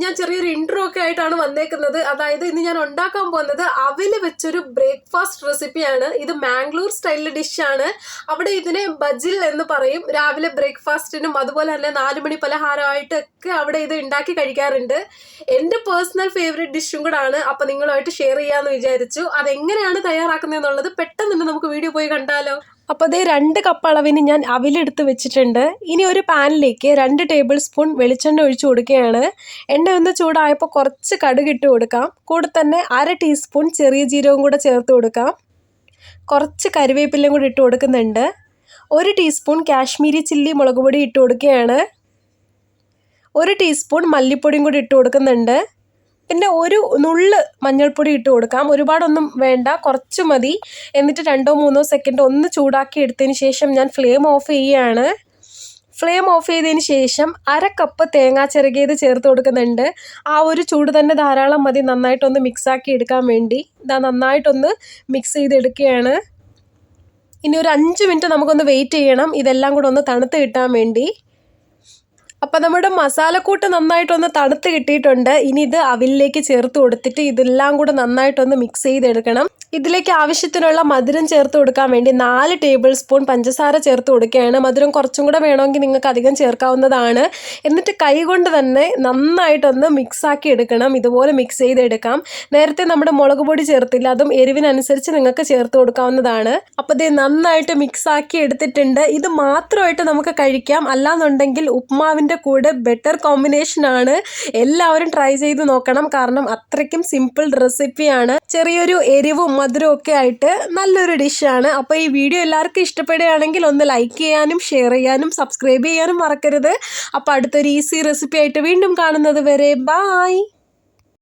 ഞാൻ ചെറിയൊരു ഇൻട്രോ ഒക്കെ ആയിട്ടാണ് വന്നേക്കുന്നത്. അതായത് ഇന്ന് ഞാൻ ഉണ്ടാക്കാൻ പോകുന്നത് അവിൽ വെച്ചൊരു ബ്രേക്ക്ഫാസ്റ്റ് റെസിപ്പിയാണ്. ഇത് മാംഗ്ലൂർ സ്റ്റൈലിലെ ഡിഷാണ്. അവിടെ ഇതിനെ ബജിൽ എന്ന് പറയും. രാവിലെ ബ്രേക്ക്ഫാസ്റ്റിനും അതുപോലെ തന്നെ 4 മണി പലഹാരമായിട്ടൊക്കെ അവിടെ ഇത് ഉണ്ടാക്കി കഴിക്കാറുണ്ട്. എൻ്റെ പേഴ്സണൽ ഫേവറേറ്റ് ഡിഷും കൂടെ ആണ്. അപ്പം നിങ്ങളുമായിട്ട് ഷെയർ ചെയ്യാമെന്ന് വിചാരിച്ചു. അതെങ്ങനെയാണ് തയ്യാറാക്കുന്നതെന്നുള്ളത് പെട്ടെന്ന് തന്നെ നമുക്ക് വീഡിയോ പോയി കണ്ടാലോ. അപ്പോൾ അതേ 2 കപ്പ് അളവിന് ഞാൻ അവിലെടുത്ത് വെച്ചിട്ടുണ്ട്. ഇനി ഒരു പാനിലേക്ക് 2 ടേബിൾ സ്പൂൺ വെളിച്ചെണ്ണ ഒഴിച്ചു കൊടുക്കുകയാണ്. എണ്ണ ഒന്ന് ചൂടായപ്പോൾ കുറച്ച് കടുക് ഇട്ട് കൊടുക്കാം. കൂടെ തന്നെ 1/2 ടീസ്പൂൺ ചെറിയ ജീരകം കൂടെ ചേർത്ത് കൊടുക്കാം. കുറച്ച് കരിവേപ്പിലയും കൂടി ഇട്ട് കൊടുക്കുന്നുണ്ട്. 1 ടീസ്പൂൺ കാശ്മീരി ചില്ലി മുളക് പൊടി ഇട്ട് കൊടുക്കുകയാണ്. 1 ടീസ്പൂൺ മല്ലിപ്പൊടിയും കൂടി ഇട്ട് കൊടുക്കുന്നുണ്ട്. പിന്നെ ഒരു നുള്ള് മഞ്ഞൾപ്പൊടി ഇട്ട് കൊടുക്കാം. ഒരുപാടൊന്നും വേണ്ട, കുറച്ച് മതി. എന്നിട്ട് 2-3 സെക്കൻഡ് ഒന്ന് ചൂടാക്കി എടുത്തതിന് ശേഷം ഞാൻ ഫ്ലെയിം ഓഫ് ചെയ്യുകയാണ്. ഫ്ലെയിം ഓഫ് ചെയ്തതിന് ശേഷം 1/2 കപ്പ് തേങ്ങ ചിരകിയത് ചേർത്ത് കൊടുക്കുന്നുണ്ട്. ആ ഒരു ചൂട് തന്നെ ധാരാളം മതി നന്നായിട്ടൊന്ന് മിക്സാക്കി എടുക്കാൻ വേണ്ടി. ഇതാ നന്നായിട്ടൊന്ന് മിക്സ് ചെയ്തെടുക്കുകയാണ്. ഇനി ഒരു 5 മിനിറ്റ് നമുക്കൊന്ന് വെയിറ്റ് ചെയ്യണം, ഇതെല്ലാം കൂടെ ഒന്ന് തണുത്ത് കിട്ടാൻ വേണ്ടി. അപ്പം നമ്മുടെ മസാലക്കൂട്ട് നന്നായിട്ടൊന്ന് തണുത്ത് കിട്ടിയിട്ടുണ്ട്. ഇനി ഇത് അവിലേക്ക് ചേർത്ത് കൊടുത്തിട്ട് ഇതെല്ലാം കൂടെ നന്നായിട്ടൊന്ന് മിക്സ് ചെയ്തെടുക്കണം. ഇതിലേക്ക് ആവശ്യത്തിനുള്ള മധുരം ചേർത്ത് കൊടുക്കാൻ വേണ്ടി 4 ടേബിൾ സ്പൂൺ പഞ്ചസാര ചേർത്ത് കൊടുക്കുകയാണ്. മധുരം കുറച്ചും കൂടെ വേണമെങ്കിൽ നിങ്ങൾക്ക് അധികം ചേർക്കാവുന്നതാണ്. എന്നിട്ട് കൈ കൊണ്ട് തന്നെ നന്നായിട്ടൊന്ന് മിക്സാക്കി എടുക്കണം. ഇതുപോലെ മിക്സ് ചെയ്തെടുക്കാം. നേരത്തെ നമ്മുടെ മുളക് പൊടി ചേർത്തില്ല, അതും എരിവിനനുസരിച്ച് നിങ്ങൾക്ക് ചേർത്ത് കൊടുക്കാവുന്നതാണ്. അപ്പോൾ ഇത് നന്നായിട്ട് മിക്സാക്കി എടുത്തിട്ടുണ്ട്. ഇത് മാത്രമായിട്ട് നമുക്ക് കഴിക്കാം, അല്ലാന്നുണ്ടെങ്കിൽ ഉപ്മാവിൻ്റെ കൂടെ ബെറ്റർ കോമ്പിനേഷൻ ആണ്. എല്ലാവരും ട്രൈ ചെയ്ത് നോക്കണം, കാരണം അത്രയ്ക്കും സിമ്പിൾ റെസിപ്പിയാണ്. ചെറിയൊരു എരിവും മധുരവും ഒക്കെ ആയിട്ട് നല്ലൊരു ഡിഷാണ്. അപ്പോൾ ഈ വീഡിയോ എല്ലാവർക്കും ഇഷ്ടപ്പെടുകയാണെങ്കിൽ ഒന്ന് ലൈക്ക് ചെയ്യാനും ഷെയർ ചെയ്യാനും സബ്സ്ക്രൈബ് ചെയ്യാനും മറക്കരുത്. അപ്പോൾ അടുത്തൊരു ഈസി റെസിപ്പി ആയിട്ട് വീണ്ടും കാണുന്നത് വരെ ബായ്.